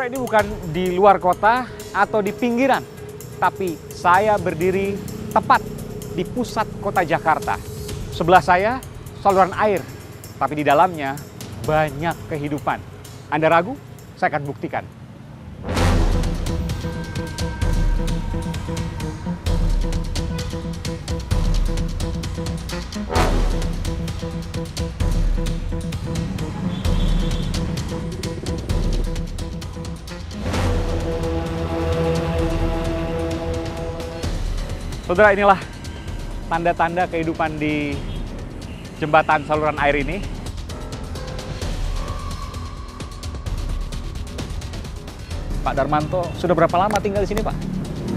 Saudara, ini bukan di luar kota atau di pinggiran, tapi saya berdiri tepat di pusat kota Jakarta. Sebelah saya saluran air, tapi di dalamnya banyak kehidupan. Anda ragu? Saya akan buktikan. Saudara, inilah tanda-tanda kehidupan di jembatan saluran air ini. Pak Darmanto, sudah berapa lama tinggal di sini, Pak?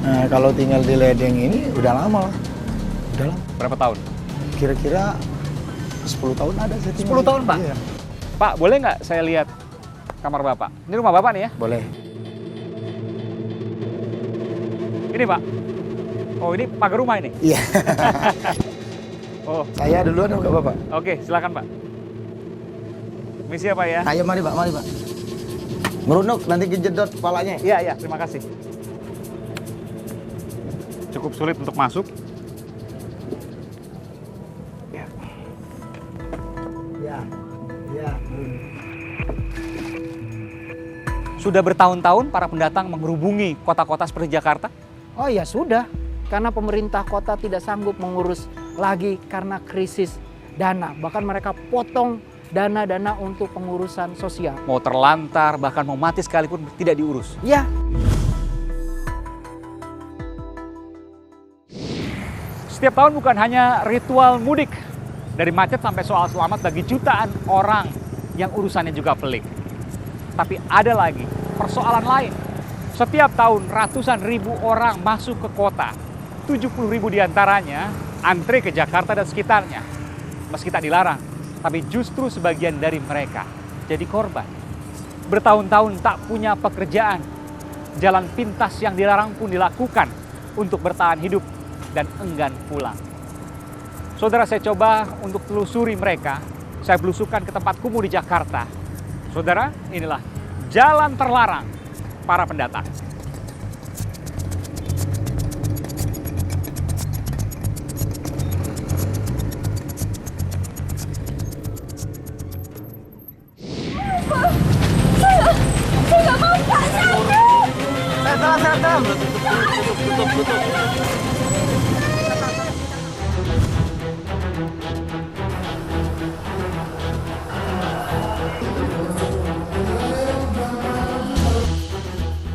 Nah, kalau tinggal di ledeng ini udah lama lah. Udah lama. Berapa tahun? Kira-kira 10 tahun ada saya tinggal. 10 tahun, Pak? Iya. Pak, boleh nggak saya lihat kamar Bapak? Ini rumah Bapak nih ya? Boleh. Ini, Pak. Oh, ini pagar rumah ini? Iya. Oh, Saya duluan enggak Bapak? oke, silakan, Pak. Misi apa ya? Ayo mari Pak, mari Pak. Merunuk nanti kejedot kepalanya. Iya, iya, terima kasih. Cukup sulit untuk masuk. Ya. Ya. Ya. Sudah bertahun-tahun para pendatang menghubungi kota-kota seperti Jakarta? Oh ya sudah, karena pemerintah kota tidak sanggup mengurus lagi karena krisis dana. Bahkan mereka potong dana-dana untuk pengurusan sosial. Mau terlantar, bahkan mau mati sekalipun tidak diurus. Ya, Setiap tahun bukan hanya ritual mudik, dari macet sampai soal selamat bagi jutaan orang yang urusannya juga pelik. Tapi ada lagi persoalan lain. Setiap tahun ratusan ribu orang masuk ke kota. 70.000 diantaranya antre ke Jakarta dan sekitarnya. Meski tak dilarang, tapi justru sebagian dari mereka jadi korban. Bertahun-tahun tak punya pekerjaan. Jalan pintas yang dilarang pun dilakukan untuk bertahan hidup dan enggan pulang. Saudara, saya coba untuk telusuri mereka. Saya belusukan ke tempat kumuh di Jakarta. Saudara, inilah jalan terlarang para pendatang.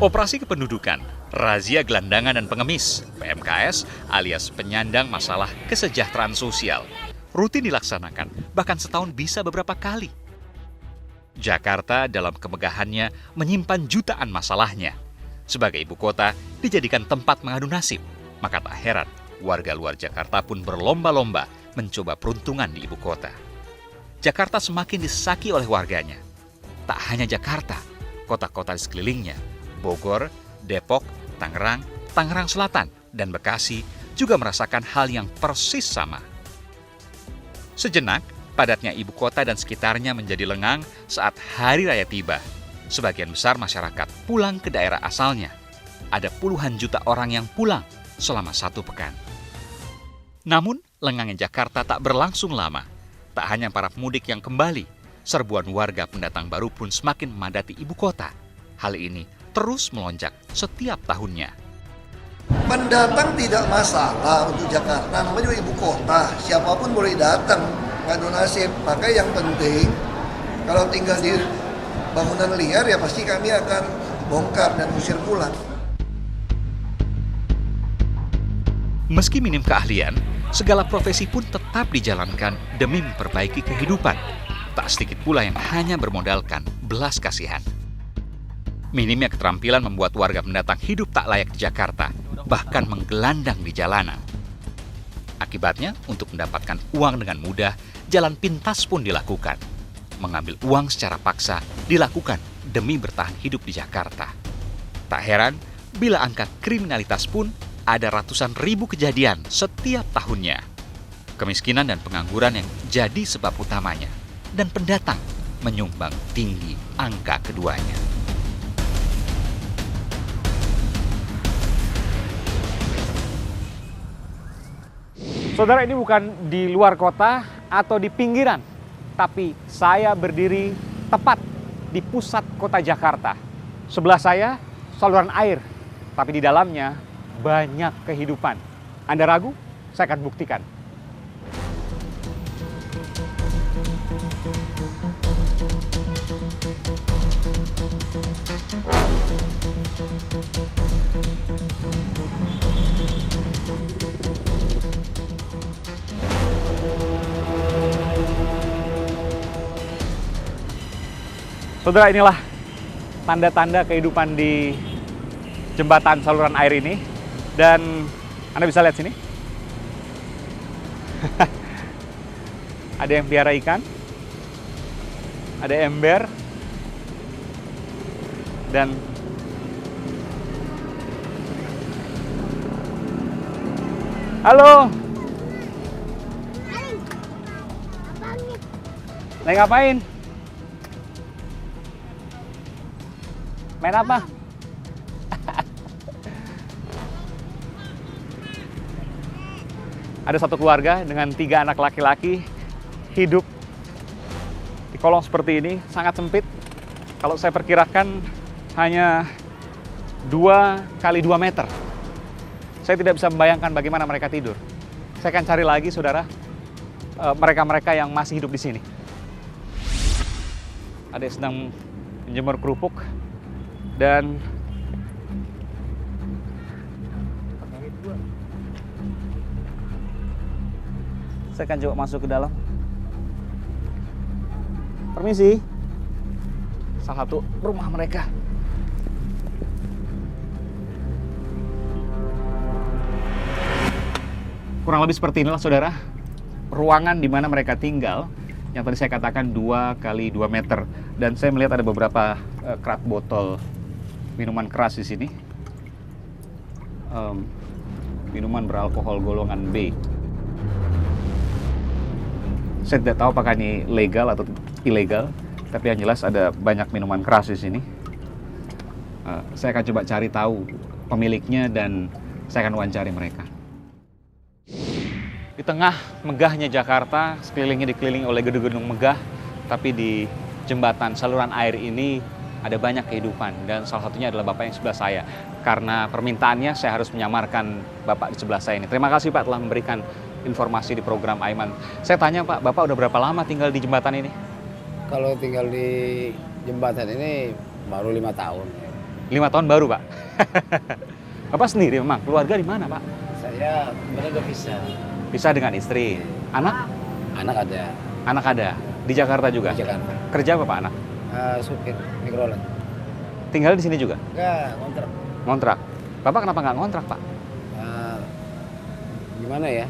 Operasi Kependudukan, Razia Gelandangan dan Pengemis, PMKS, alias penyandang masalah kesejahteraan sosial, rutin dilaksanakan, bahkan setahun bisa beberapa kali. Jakarta dalam kemegahannya menyimpan jutaan masalahnya. Sebagai ibu kota, dijadikan tempat mengadu nasib. Maka tak heran, warga luar Jakarta pun berlomba-lomba mencoba peruntungan di ibu kota. Jakarta semakin disesaki oleh warganya. Tak hanya Jakarta, kota-kota di sekelilingnya, Bogor, Depok, Tangerang, Tangerang Selatan, dan Bekasi juga merasakan hal yang persis sama. Sejenak, padatnya ibu kota dan sekitarnya menjadi lengang saat hari raya tiba. Sebagian besar masyarakat pulang ke daerah asalnya. Ada puluhan juta orang yang pulang selama 1 pekan. Namun, lengangnya Jakarta tak berlangsung lama. Tak hanya para pemudik yang kembali, serbuan warga pendatang baru pun semakin memadati ibu kota. Hal ini terus melonjak setiap tahunnya. Pendatang tidak masalah untuk Jakarta, namanya juga ibu kota, siapapun boleh datang, ngadu nasib. Maka yang penting, kalau tinggal di bangunan liar ya pasti kami akan bongkar dan usir pulang. Meski minim keahlian, segala profesi pun tetap dijalankan demi memperbaiki kehidupan. Tak sedikit pula yang hanya bermodalkan belas kasihan. Minimnya keterampilan membuat warga pendatang hidup tak layak di Jakarta, bahkan menggelandang di jalanan. Akibatnya, untuk mendapatkan uang dengan mudah, jalan pintas pun dilakukan. Mengambil uang secara paksa dilakukan demi bertahan hidup di Jakarta. Tak heran bila angka kriminalitas pun ada ratusan ribu kejadian setiap tahunnya. Kemiskinan dan pengangguran yang jadi sebab utamanya, dan pendatang menyumbang tinggi angka keduanya. Saudara, ini bukan di luar kota atau di pinggiran, tapi saya berdiri tepat di pusat kota Jakarta. Sebelah saya saluran air, tapi di dalamnya banyak kehidupan. Anda ragu? Saya akan buktikan. Saudara, inilah tanda-tanda kehidupan di jembatan saluran air ini. Dan Anda bisa lihat sini. Ada yang piara ikan. Ada ember. Dan halo. Lagi ngapain? Main apa? Ada satu keluarga dengan 3 anak laki-laki hidup di kolong seperti ini, sangat sempit. Kalau saya perkirakan hanya 2 kali 2 meter. Saya tidak bisa membayangkan bagaimana mereka tidur. Saya akan cari lagi, saudara, mereka-mereka yang masih hidup di sini. Ada yang sedang menjemur kerupuk. Dan saya akan coba masuk ke dalam. Permisi. Salah satu rumah mereka. Kurang lebih seperti inilah, saudara, ruangan di mana mereka tinggal. Yang tadi saya katakan 2 kali 2 meter. Dan saya melihat ada beberapa kerat botol minuman keras di sini. Minuman beralkohol golongan B. Saya tidak tahu apakah ini legal atau ilegal, tapi yang jelas ada banyak minuman keras di sini. Saya akan coba cari tahu pemiliknya dan saya akan wawancari mereka. Di tengah megahnya Jakarta, sekelilingnya dikelilingi oleh gedung-gedung megah, tapi di jembatan saluran air ini ada banyak kehidupan, dan salah satunya adalah Bapak yang sebelah saya. Karena permintaannya, saya harus menyamarkan Bapak di sebelah saya ini. Terima kasih, Pak, telah memberikan informasi di program Aiman. Saya tanya, Pak, Bapak udah berapa lama tinggal di jembatan ini? Kalau tinggal di jembatan ini baru 5 tahun. 5 tahun baru, Pak? Bapak sendiri memang, keluarga di mana, Pak? Saya benar bisa. Pisah dengan istri. Anak? Anak ada. Anak ada. Di Jakarta juga? Di Jakarta. Kerja apa, Pak, anak? Supir mikrolet. Tinggal di sini juga? Enggak, kontrak. Ngontrak. Bapak kenapa nggak ngontrak, Pak? Gimana ya?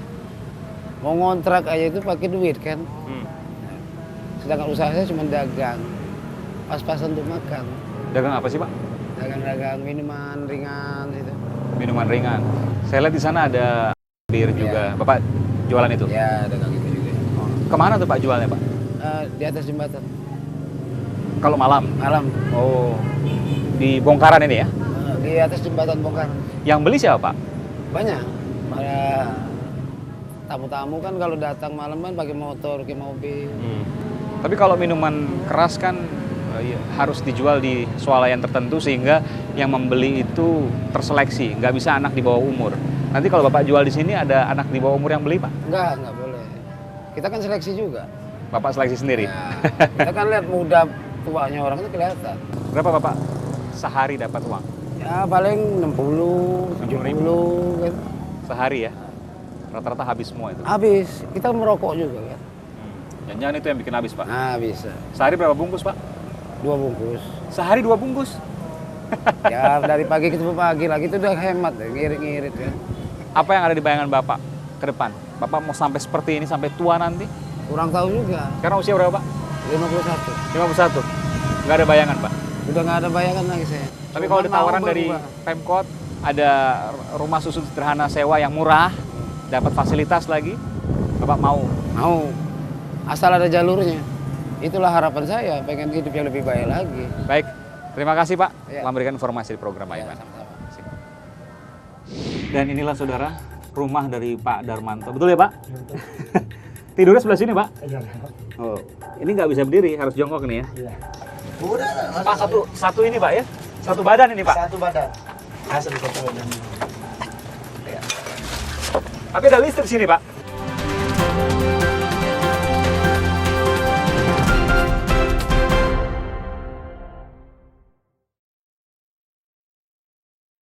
Mau ngontrak aja itu pakai duit kan. Sedangkan usaha saya cuma dagang. Pas-pasan untuk makan. Dagang apa sih, Pak? Dagang-dagang minuman ringan itu. Minuman ringan. Saya lihat di sana ada bir juga. Bapak jualan itu? Ya, dagang itu juga. Kemana tuh, Pak, jualnya, Pak? Di atas jembatan. Kalau malam? Malam. Oh, di bongkaran ini ya? Di atas jembatan bongkar. Yang beli siapa, Pak? Banyak. Para tamu-tamu kan kalau datang malam kan pakai motor, pakai mobil. Tapi kalau minuman keras kan harus dijual di swalayan tertentu sehingga yang membeli itu terseleksi, nggak bisa anak di bawah umur. Nanti kalau Bapak jual di sini ada anak di bawah umur yang beli, Pak? Enggak boleh. Kita kan seleksi juga. Bapak seleksi sendiri? Ya, kita kan lihat muda tuanya orang itu kelihatan. Berapa Bapak sehari dapat uang? Ya paling 60, 70 kan. Sehari ya? Rata-rata habis semua itu? Habis. Kita merokok juga kan. Jangan-jangan itu yang bikin habis, Pak? Nah bisa. Sehari berapa bungkus, Pak? 2 bungkus. Sehari 2 bungkus? Ya dari pagi ke pagi lagi itu udah hemat ya, ngirit-ngirit kan. Apa yang ada di bayangan Bapak ke depan? Bapak mau sampai seperti ini sampai tua nanti? Kurang tahu juga. Karena usia berapa, Pak? 51. 51? Nggak ada bayangan, Pak? Udah nggak ada bayangan lagi saya. Tapi kalau ada tawaran dari Pemkot, ada rumah susun sederhana sewa yang murah, dapat fasilitas lagi, Bapak mau? Mau. Asal ada jalurnya. Itulah harapan saya, pengen hidup yang lebih baik lagi. Baik, terima kasih Pak Ya. telah memberikan informasi di program Aiman. sama-sama. Dan inilah saudara, rumah dari Pak Darmanto. Betul ya Pak? Tidurnya sebelah sini Pak? Iya. Oh, ini nggak bisa berdiri, harus jongkok nih ya. Iya. Udah, Pak, satu ini Pak ya? Satu badan ini Pak? Satu badan. Asal satu badan. Tapi ada listrik sini Pak?